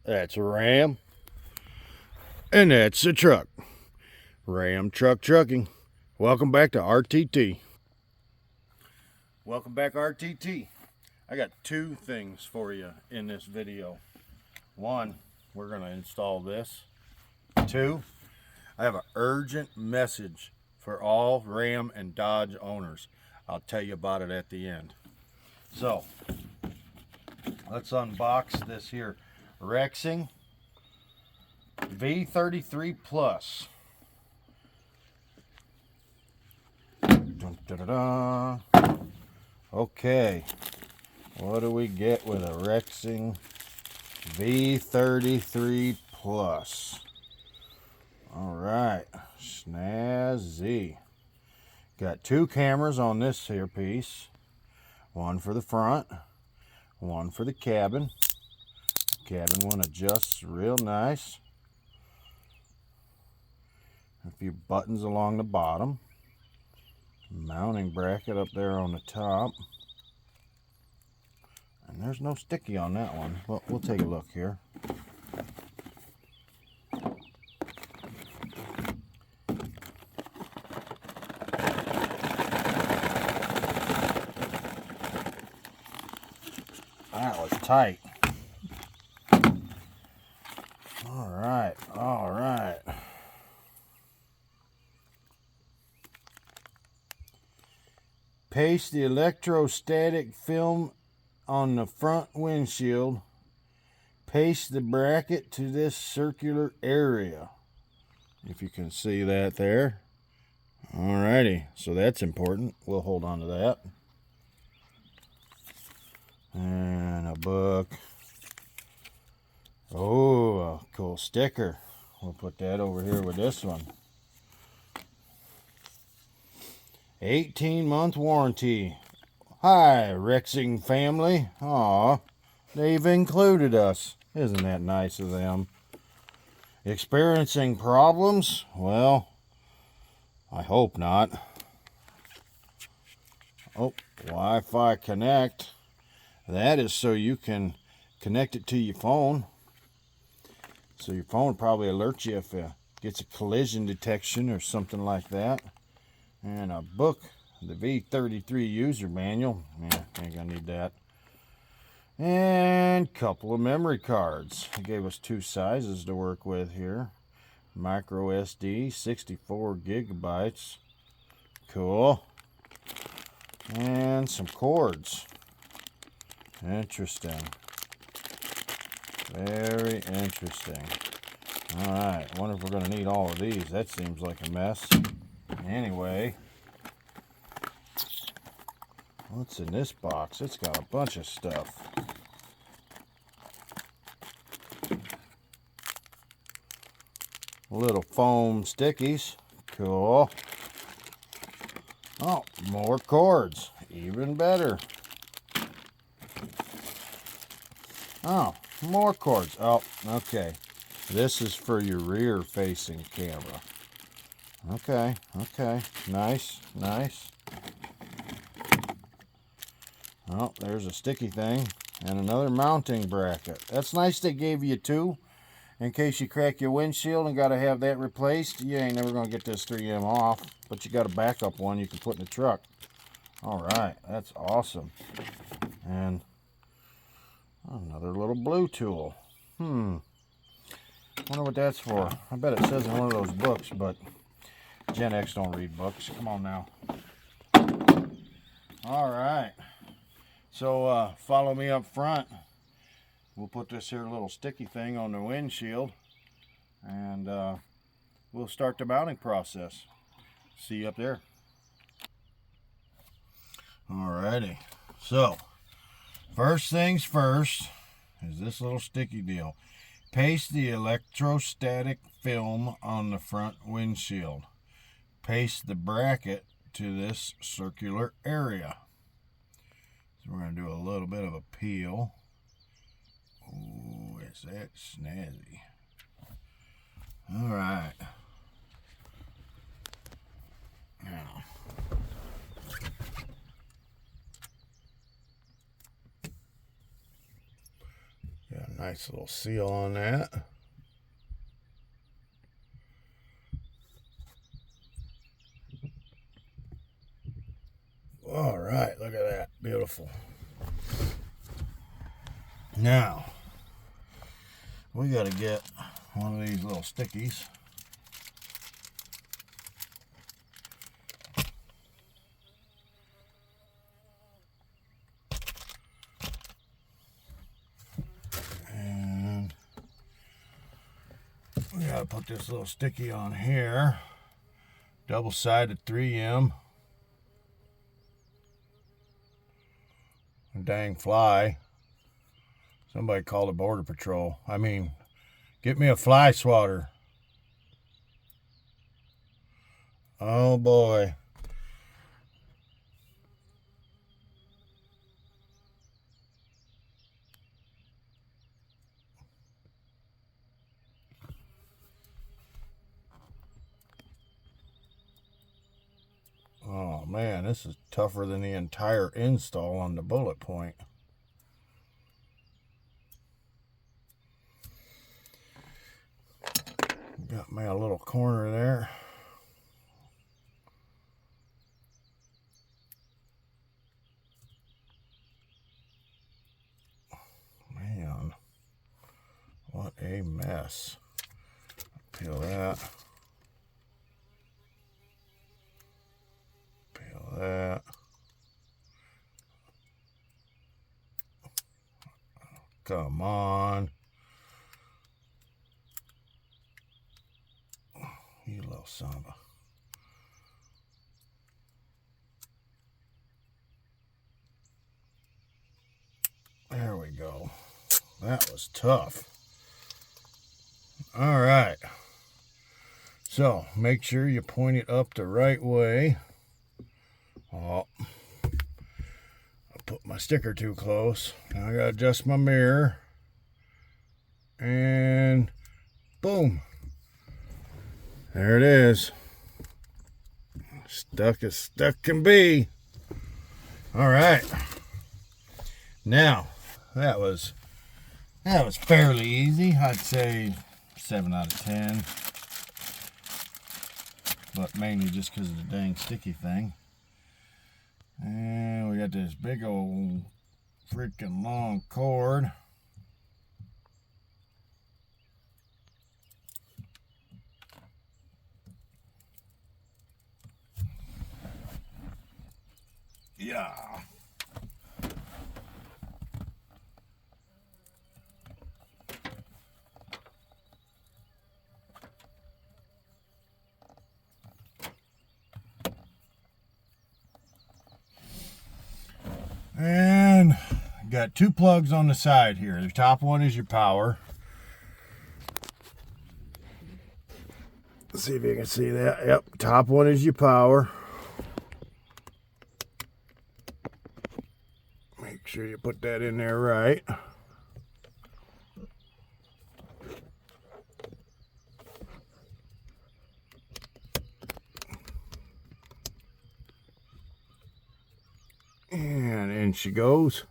That's a Ram. And that's a truck. Ram Truck Trucking. Welcome back to RTT. Welcome back, RTT. I got two things for you in this video. One, we're going to install this. Two, I have an urgent message for all Ram and Dodge owners. I'll tell you about it at the end. So, let's unbox this here Rexing V33 Plus. Dun, da, da, da. Okay, what do we get with a Rexing V33 Plus? All right, snazzy. Got two cameras on this here piece. One for the front, one for the cabin. Cabin one adjusts real nice. A few buttons along the bottom. Mounting bracket up there on the top. And there's no sticky on that one. Well, we'll take a look here. That was tight. All right. Paste the electrostatic film on the front windshield. Paste the bracket to this circular area. If you can see that there. Alrighty, so that's important. We'll hold on to that. And a book. Oh, a cool sticker. We'll put that over here with this one. 18-month warranty. Hi, Rexing family. Aw, they've included us. Isn't that nice of them? Experiencing problems? Well, I hope not. Oh, Wi-Fi connect. That is so you can connect it to your phone. So your phone probably alerts you if it gets a collision detection or something like that. And a book, the V33 user manual. Yeah, ain't gonna need that. And a couple of memory cards. They gave us two sizes to work with here. Micro SD, 64 gigabytes. Cool. And some cords. Interesting. Very interesting. Alright, wonder if we're going to need all of these. That seems like a mess. Anyway, what's in this box? It's got a bunch of stuff. Little foam stickies. Cool. Oh, more cords. Even better. Oh, more cords. Oh, okay. This is for your rear facing camera. Okay. Nice. Oh, there's a sticky thing. And another mounting bracket. That's nice they gave you two. In case you crack your windshield and got to have that replaced. You ain't never going to get this 3M off. But you got a backup one you can put in the truck. Alright, that's awesome. And another little blue tool. Wonder what that's for. I bet it says in one of those books, but Gen X don't read books. Come on now. Alright. So follow me up front. We'll put this here little sticky thing on the windshield. And we'll start the mounting process. See you up there. Alrighty. So, first things first is this little sticky deal. Paste the electrostatic film on the front windshield. Paste the bracket to this circular area. So we're going to do a little bit of a peel. Oh, is that snazzy. Alright. Now, got Nice little seal on that. All right, look at that. Beautiful. Now, we got to get one of these little stickies. And we got to put this little sticky on here. Double-sided 3M. Dang fly. Somebody call the Border Patrol. I mean, get me a fly swatter. Oh boy. Oh man, this is tougher than the entire install on the bullet point. Got me a little corner there. Man, what a mess. Peel that. That. Come on. You little son of a... There we go. That was tough. All right. So, make sure you point it up the right way. Oh, I put my sticker too close. Now I gotta adjust my mirror. And boom. There it is. Stuck as stuck can be. All right. Now, that was fairly easy. I'd say 7 out of 10. But mainly just because of the dang sticky thing. And we got this big old freaking long cord. Yeah. And got 2 plugs on the side here. The top one is your power. Let's see if you can see that. Yep, top one is your power. Make sure you put that in there right. And in she goes.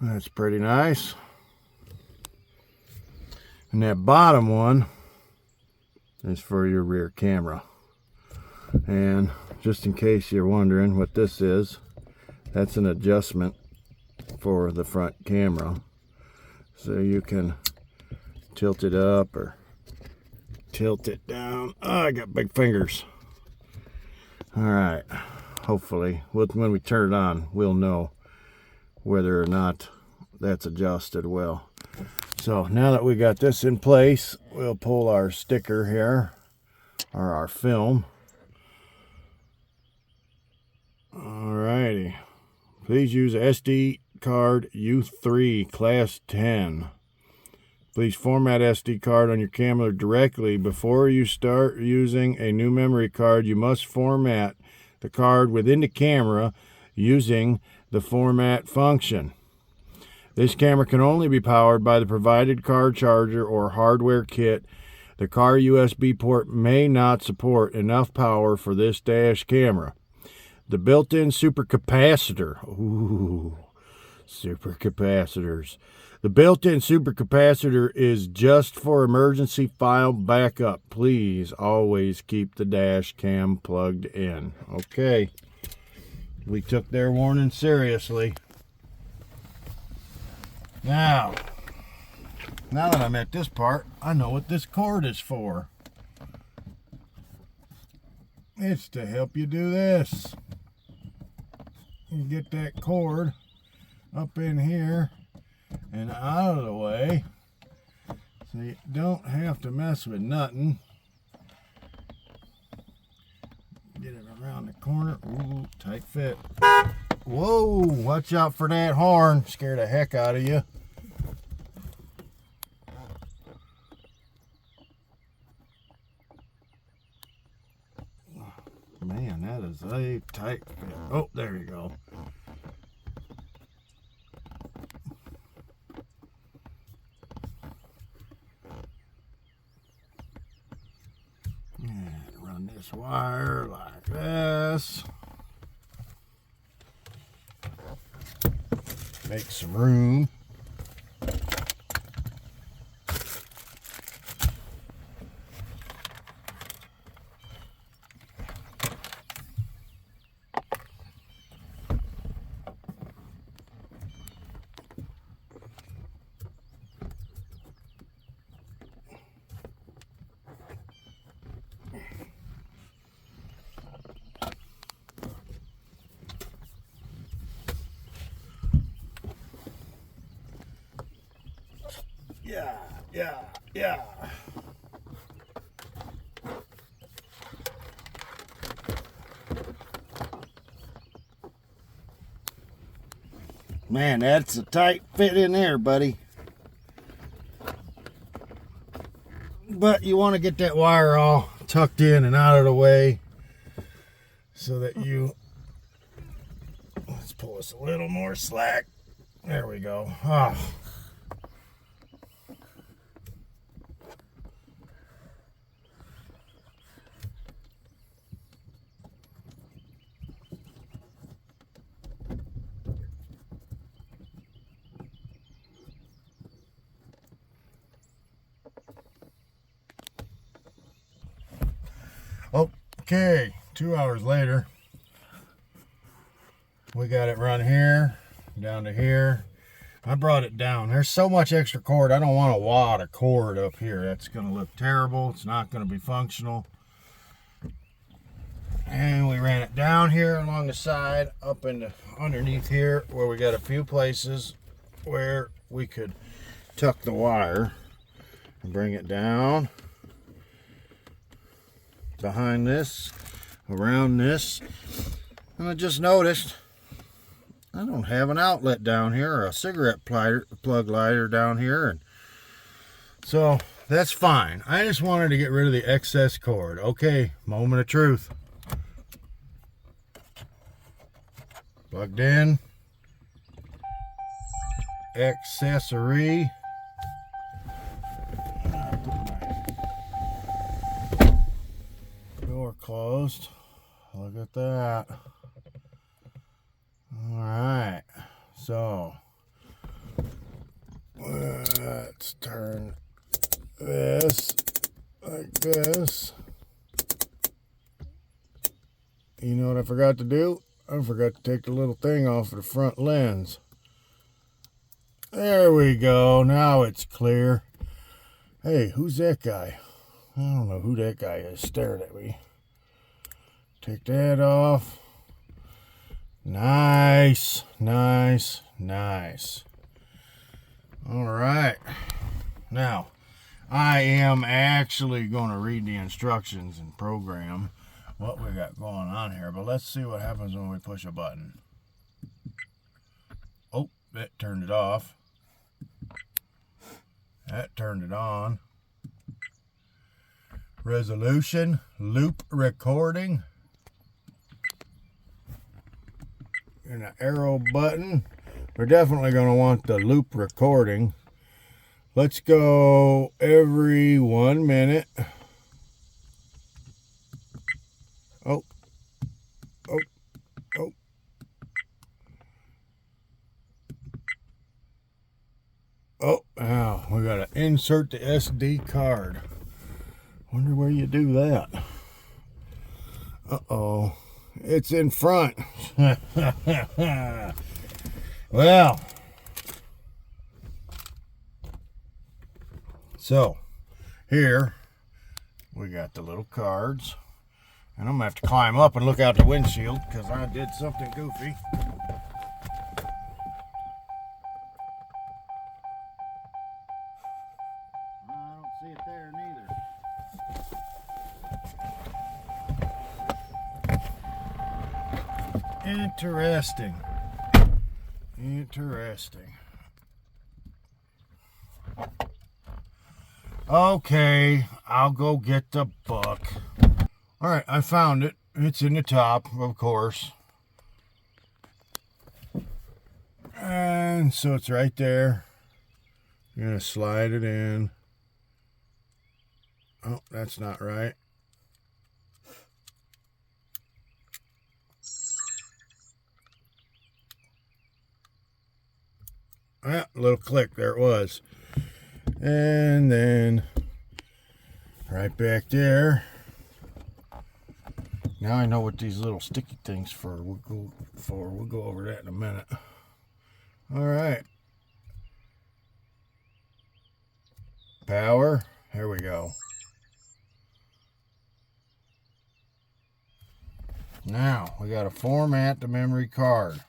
That's pretty nice. And that bottom one is for your rear camera. And just in case you're wondering what this is, that's an adjustment for the front camera. So you can tilt it up or tilt it down. Oh, I got big fingers. All right. Hopefully, when we turn it on, we'll know whether or not that's adjusted well. So now that we got this in place, we'll pull our sticker here, or our film. Alrighty. Please use SD card U3 class 10. Please format SD card on your camera directly. Before you start using a new memory card, you must format the card within the camera using the format function. This camera can only be powered by the provided card charger or hardware kit. The car USB port may not support enough power for this dash camera. The built-in supercapacitor, ooh, supercapacitors, The built-in supercapacitor is just for emergency file backup. Please always keep the dash cam plugged in. Okay, we took their warning seriously. Now that I'm at this part, I know what this cord is for. It's to help you do this. You get that cord up in here and out of the way so you don't have to mess with nothing. Get it around the corner. Ooh, tight fit. Whoa, watch out for that horn. Scare the heck out of you. Man, that is a tight fit. Oh, there you go. And run this wire like this. Make some room. Yeah. Man, that's a tight fit in there, buddy. But you want to get that wire all tucked in and out of the way so that let's pull us a little more slack. There we go. Oh. Okay, 2 hours later, we got it run here, down to here. I brought it down. There's so much extra cord, I don't want a wad of cord up here. That's going to look terrible. It's not going to be functional. And we ran it down here along the side, up into underneath here, where we got a few places where we could tuck the wire and bring it down. Behind this, around this, and I just noticed I don't have an outlet down here or a cigarette plug lighter down here, and so that's fine. I just wanted to get rid of the excess cord. Okay, moment of truth. Plugged in. Accessory. Closed. Look at that. All right, so let's turn this like this. You know what I forgot to do? I forgot to take the little thing off of the front lens. There we go. Now it's clear. Hey, who's that guy? I don't know who that guy is staring at me. Take that off. Nice, nice, nice. All right. Now, I am actually going to read the instructions and program what we got going on here, but let's see what happens when we push a button. Oh, that turned it off. That turned it on. Resolution, loop recording. And an arrow button. We're definitely going to want the loop recording. Let's go every 1 minute. Oh. Gotta insert the SD card. Wonder where you do that. Uh-oh. It's in front. Well. So, here we got the little cards. And I'm gonna have to climb up and look out the windshield because I did something goofy. I don't see it there neither. Interesting. Interesting. Okay, I'll go get the book. All right, I found it. It's in the top, of course. And so it's right there. You're going to slide it in. Oh, that's not right. Ah, a little click. There it was. And then right back there. Now I know what these little sticky things for. We'll go over that in a minute. All right. Power. Here we go. Now we got to format the memory card.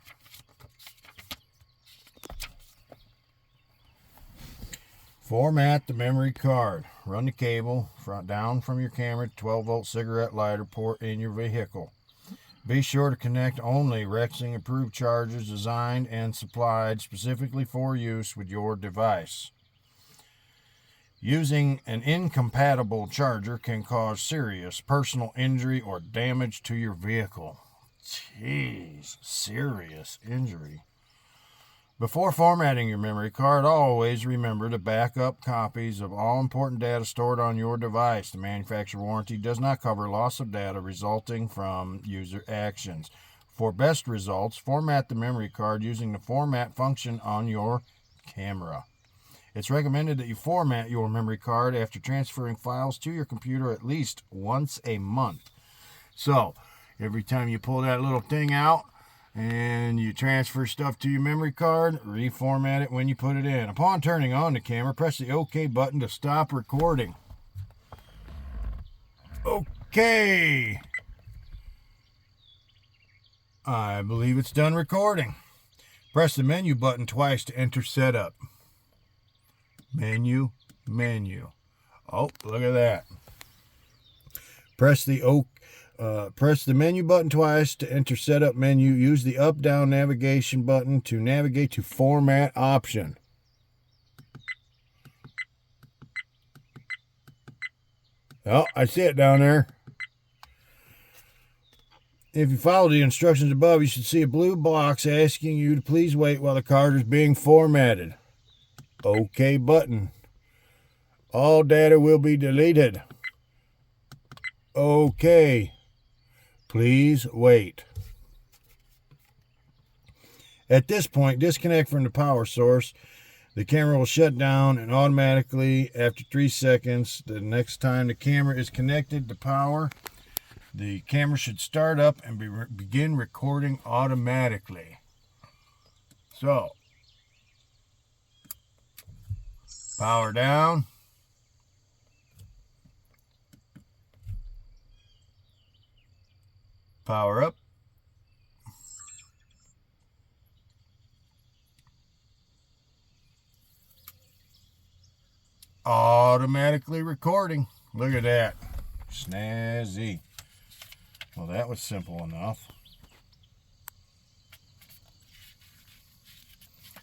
Format the memory card. Run the cable down from your camera to 12-volt cigarette lighter port in your vehicle. Be sure to connect only Rexing approved chargers designed and supplied specifically for use with your device. Using an incompatible charger can cause serious personal injury or damage to your vehicle. Jeez, serious injury. Before formatting your memory card, always remember to back up copies of all important data stored on your device. The manufacturer warranty does not cover loss of data resulting from user actions. For best results, format the memory card using the format function on your camera. It's recommended that you format your memory card after transferring files to your computer at least once a month. So, every time you pull that little thing out, and you transfer stuff to your memory card, reformat it when you put it in. Upon turning on the camera, press the OK button to stop recording. Okay. I believe it's done recording. Press the menu button twice to enter setup. Menu. Oh, look at that. Press the menu button twice to enter setup menu. Use the up-down navigation button to navigate to format option. Oh, I see it down there. If you follow the instructions above, you should see a blue box asking you to please wait while the card is being formatted. OK button. All data will be deleted. OK. Please wait. At this point, disconnect from the power source. The camera will shut down and automatically after 3 seconds. The next time the camera is connected to power, the camera should start up and begin recording automatically. So, power down. Power up. Automatically recording. Look at that. Snazzy. Well, that was simple enough.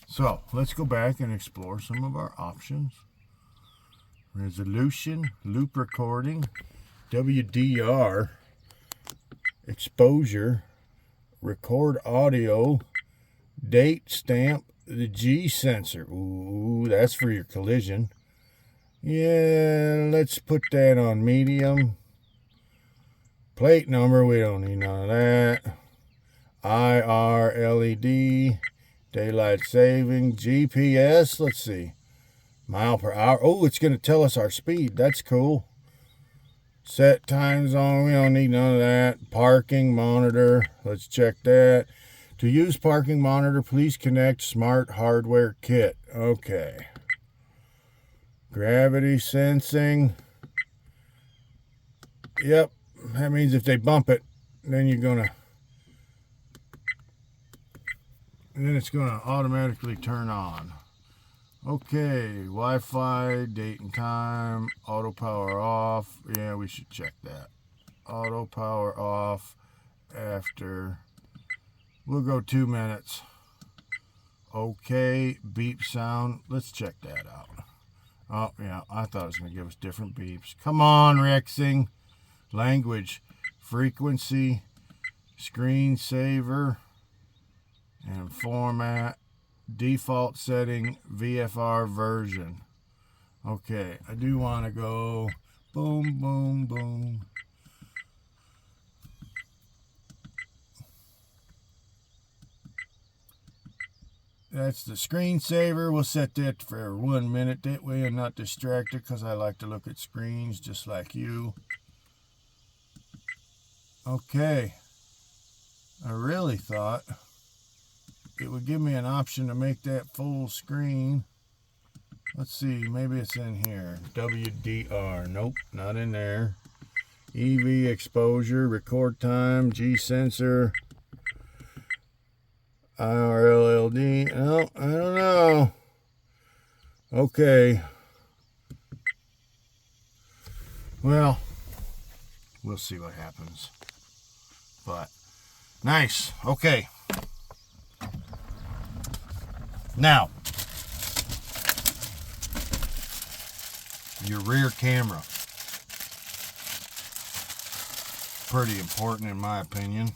So, let's go back and explore some of our options. Resolution, loop recording, WDR, exposure, record audio, date stamp, the G sensor. Ooh, that's for your collision. Yeah, let's put that on medium. Plate number, we don't need none of that. IR, LED, daylight saving, GPS, let's see. Mile per hour. Oh, it's going to tell us our speed. That's cool. Set time zone. We don't need none of that. Parking monitor. Let's check that. To use parking monitor, please connect smart hardware kit. Okay. Gravity sensing. Yep. That means if they bump it, then you're going to... And then it's going to automatically turn on. Okay, Wi-Fi, date and time, auto power off. Yeah, we should check that. Auto power off after, we'll go 2 minutes. Okay, beep sound. Let's check that out. Oh, yeah, I thought it was going to give us different beeps. Come on, Rexing. Language, frequency, screensaver, and format. Default setting, VFR version. Okay, I do want to go boom, boom, boom. That's the screensaver. We'll set that for 1 minute. That way I'm not distracted because I like to look at screens just like you. Okay. I really thought it would give me an option to make that full screen. Let's see, maybe it's in here. WDR, nope, not in there. EV exposure, record time, G sensor, IRLLD, no, I don't know. Okay. Well, we'll see what happens. But, nice, okay. Now, your rear camera. Pretty important in my opinion.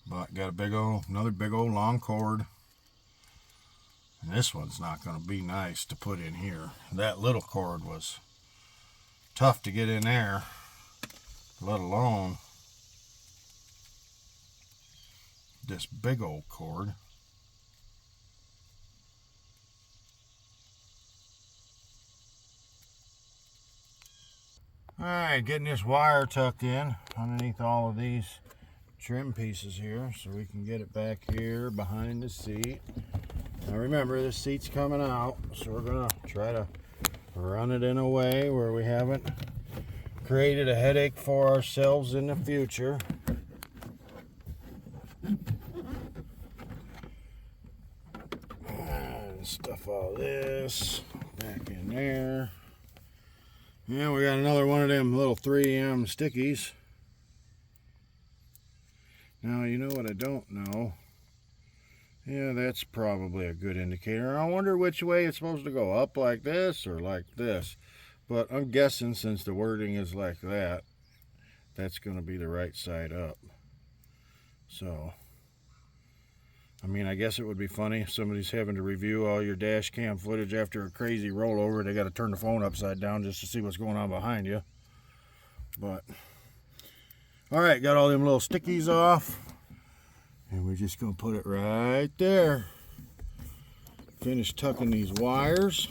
But got another big old long cord. And this one's not going to be nice to put in here. That little cord was tough to get in there, let alone this big old cord. Alright, getting this wire tucked in underneath all of these trim pieces here so we can get it back here behind the seat. Now remember, this seat's coming out, so we're going to try to run it in a way where we haven't created a headache for ourselves in the future. And stuff all this back in there. Yeah, we got another one of them little 3M stickies. Now, you know what I don't know? Yeah, that's probably a good indicator. I wonder which way it's supposed to go, up like this or like this. But I'm guessing since the wording is like that, that's going to be the right side up. So, I mean, I guess it would be funny if somebody's having to review all your dash cam footage after a crazy rollover. They got to turn the phone upside down just to see what's going on behind you. But, all right, got all them little stickies off. And we're just going to put it right there. Finish tucking these wires.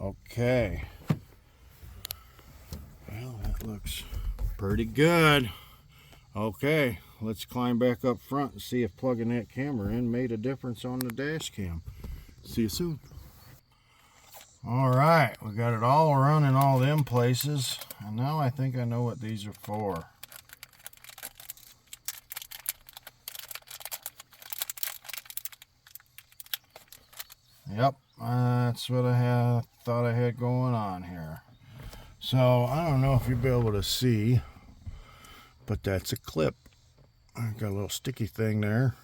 Okay. Well, that looks pretty good. Okay, let's climb back up front and see if plugging that camera in made a difference on the dash cam. See you soon. All right, we got it all running all them places, and now I think I know what these are for. Yep, that's what I thought I had going on here. So I don't know if you'll be able to see, but that's a clip. I got a little sticky thing there,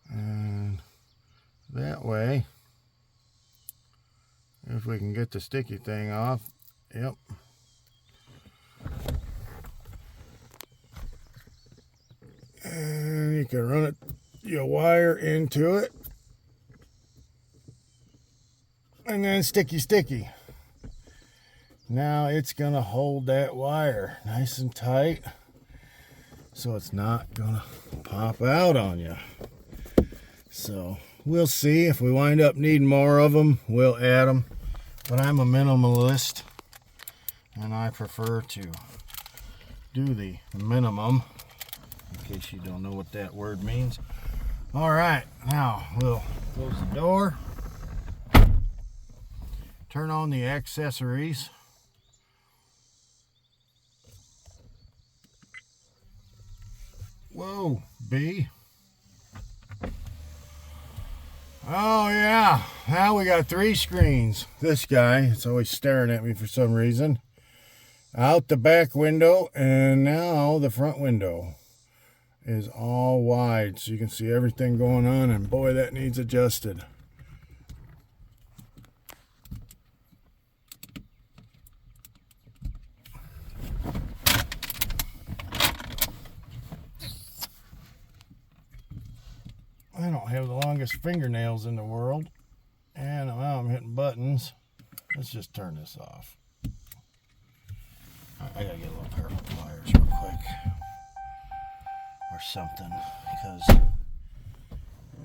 and that way, if we can get the sticky thing off, yep. And you can run your wire into it, and then sticky. Now it's gonna hold that wire nice and tight so it's not gonna pop out on you. So we'll see. If we wind up needing more of them, we'll add them. But I'm a minimalist and I prefer to do the minimum, in case you don't know what that word means. All right, now we'll close the door, turn on the accessories. Whoa, B. Oh yeah, now we got 3 screens. This guy, it's always staring at me for some reason. Out the back window, and now the front window is all wide so you can see everything going on, and boy, that needs adjusted. I don't have the longest fingernails in the world, and now I'm hitting buttons. Let's just turn this off. I gotta get a little pair of pliers real quick or something, because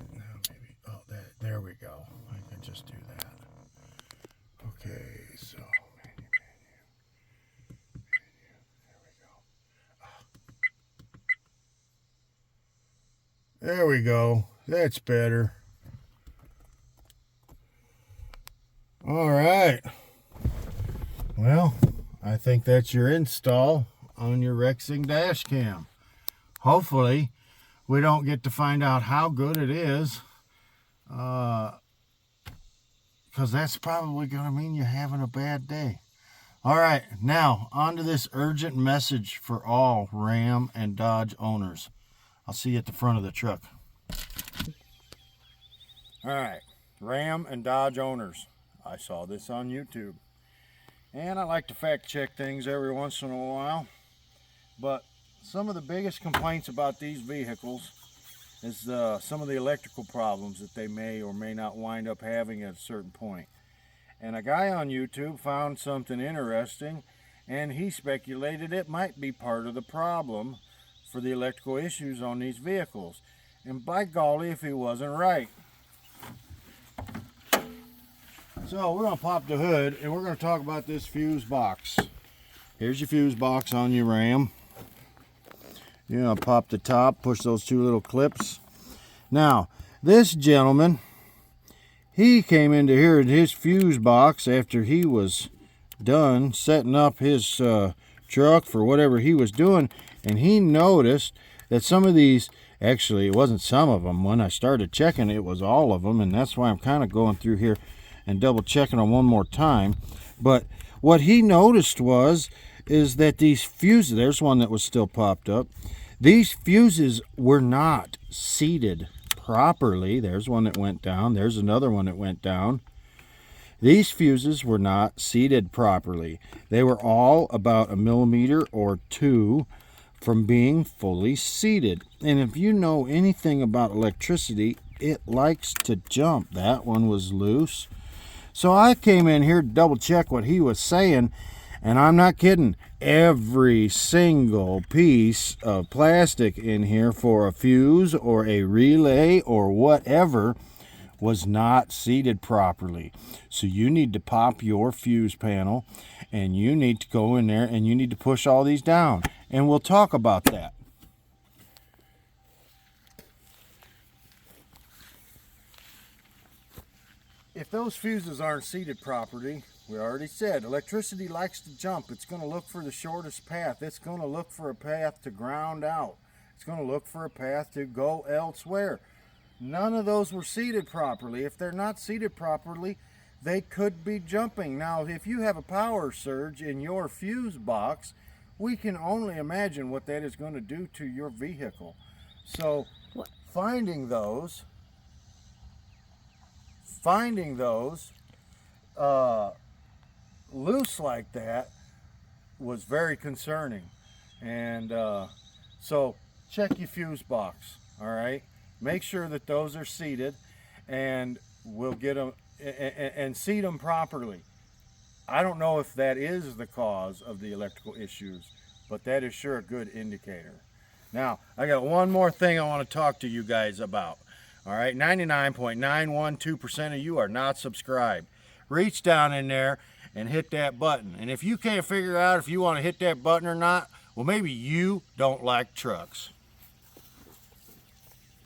maybe, oh, there we go. I can just do that. Okay, so menu, there we go. That's better. All right. Well, I think that's your install on your Rexing dash cam. Hopefully, we don't get to find out how good it is, because that's probably going to mean you're having a bad day. All right, now on to this urgent message for all Ram and Dodge owners. I'll see you at the front of the truck. All right, Ram and Dodge owners. I saw this on YouTube. And I like to fact check things every once in a while. But some of the biggest complaints about these vehicles is some of the electrical problems that they may or may not wind up having at a certain point. And a guy on YouTube found something interesting, and he speculated it might be part of the problem for the electrical issues on these vehicles. And by golly, if he wasn't right. So we're going to pop the hood and we're going to talk about this fuse box. Here's your fuse box on your Ram. You're going to pop the top, push those 2 little clips. Now, this gentleman, he came into here in his fuse box after he was done setting up his truck for whatever he was doing, and he noticed that some of these, actually it wasn't some of them, when I started checking it was all of them, and that's why I'm kind of going through here and double checking them one more time. But what he noticed is that these fuses, there's one that was still popped up, these fuses were not seated properly. There's one that went down, there's another one that went down. These fuses were not seated properly. They were all about 1 millimeter or 2 from being fully seated. And if you know anything about electricity, it likes to jump. That one was loose. So I came in here to double check what he was saying, and I'm not kidding. Every single piece of plastic in here for a fuse or a relay or whatever was not seated properly. So you need to pop your fuse panel, and you need to go in there and you need to push all these down, and we'll talk about that. If those fuses aren't seated properly, we already said electricity likes to jump. It's going to look for the shortest path. It's going to look for a path to ground out. It's going to look for a path to go elsewhere. None of those were seated properly. If they're not seated properly, they could be jumping. Now, if you have a power surge in your fuse box, we can only imagine what that is going to do to your vehicle. So finding those loose like that was very concerning. And so check your fuse box, all right? Make sure that those are seated, and we'll get them and seat them properly. I don't know if that is the cause of the electrical issues, but that is sure a good indicator. Now, I got one more thing I want to talk to you guys about. All right, 99.912% of you are not subscribed. Reach down in there and hit that button. And if you can't figure out if you want to hit that button or not, well, maybe you don't like trucks.